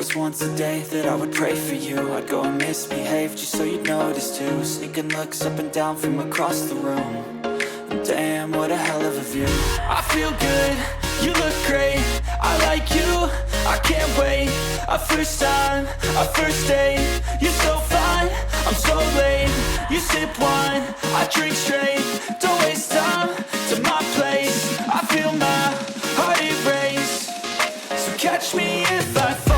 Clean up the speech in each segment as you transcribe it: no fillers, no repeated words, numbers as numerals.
was once a day that I would pray for you. I'd go and misbehave just so you'd notice too. Sneaking looks up and down from across the room. And damn, what a hell of a view. I feel good, you look great, I like you, I can't wait. A first time, a first date, you're so fine, I'm so late. You sip wine, I drink straight, don't waste time to my place. I feel my heart erase, so catch me if I fall.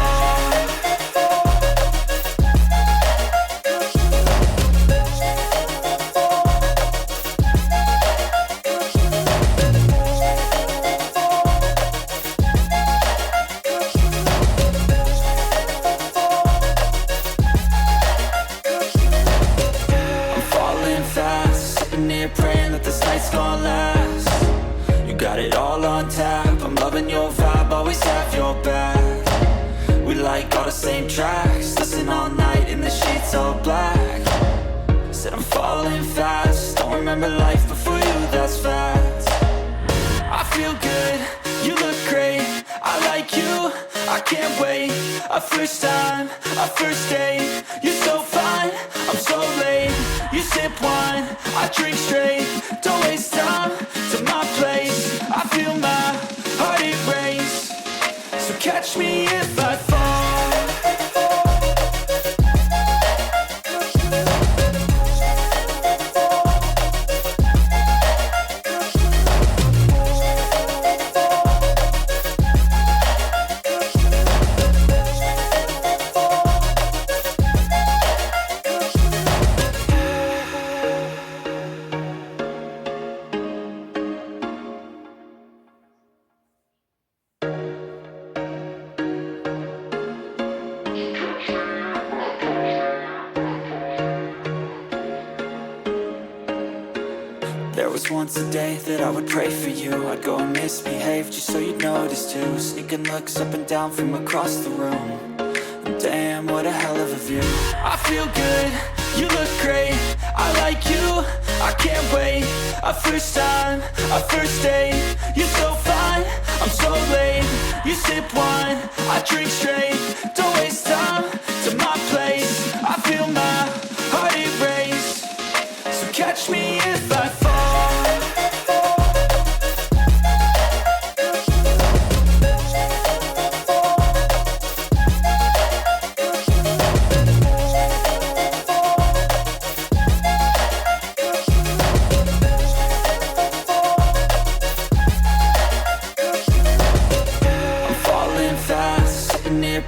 Praying that this night's gonna last. You got it all on tap, I'm loving your vibe, always have your back. We like all the same tracks, listen all night in the sheets all black. Said I'm falling fast, don't remember life before you, that's fact. I feel good, you look great, I like you, I can't wait. A first time, a first date, you're so fine, I'm so late. You sip wine, I drink straight, don't waste time to my place. I feel my heart erase, so catch me if I fall. There was once a day that I would pray for you. I'd go and misbehave just so you'd notice too. Sneaking looks up and down from across the room. And damn, what a hell of a view. I feel good, you look great, I like you, I can't wait. A first time, a first date, you're so fine, I'm so late. You sip wine, I drink straight, don't waste time to my place. I feel my heart erase, so catch me if I fall.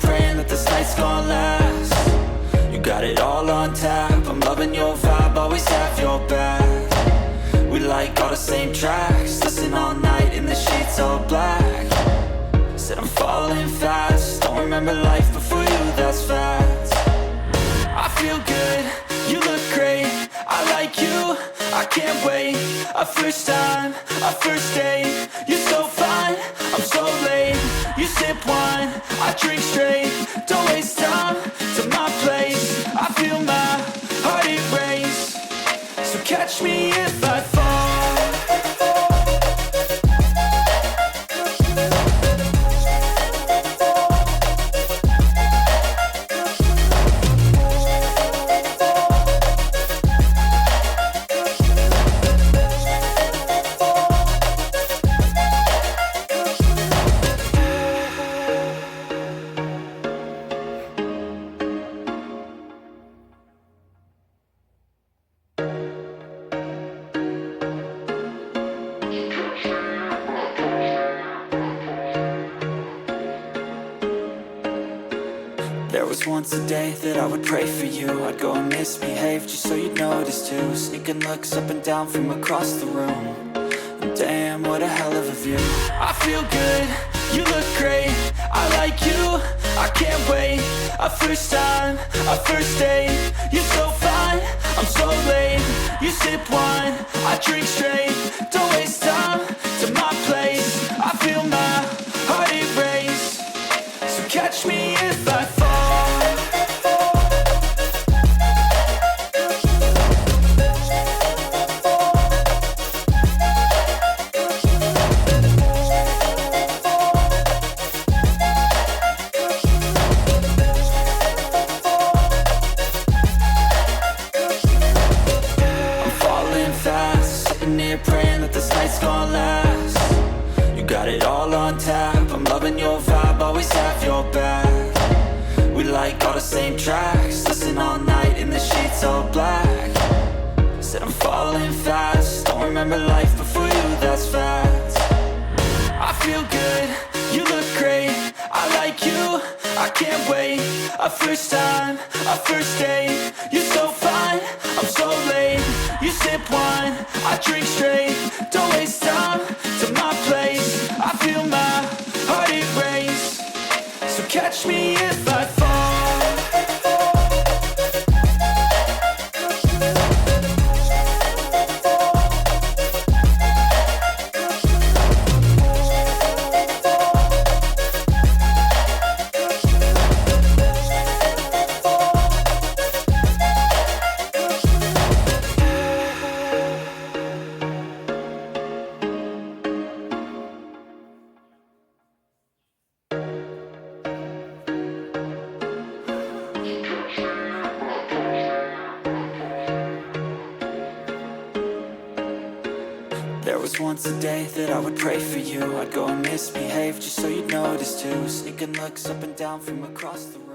Praying that this night's gonna last. You got it all on tap, I'm loving your vibe, always have your back. We like all the same tracks, listen all night in the sheets all black. Said I'm falling fast, don't remember life before you, that's fact. I feel good, you look great, I like you, I can't wait. A first time, a first date, you're so fine, I'm so late. You sip wine, I drink straight, don't waste time to my place. I feel my heart erase, so catch me if I fall. There was once a day that I would pray for you. I'd go and misbehave just so you'd notice too. Sneaking looks up and down from across the room. And damn, what a hell of a view. I feel good, you look great, I like you, I can't wait. A first time, a first date, you're so fine, I'm so late. You sip wine, I drink straight, don't waste time to my place. I feel my heart erase, so catch me if I fall. tap. I'm loving your vibe, always have your back. We like all the same tracks, listen all night in the sheets all black. Said I'm falling fast, don't remember life before you, that's fact. I feel good, you look great, I like you, I can't wait. A first time, a first date, you're so fine, I'm so late. You sip wine, I drink straight, don't waste time to my place. I feel my heart erase, so catch me if I fall. There was once a day that I would pray for you. I'd go and misbehave just so you'd notice too. Sneaking looks up and down from across the room.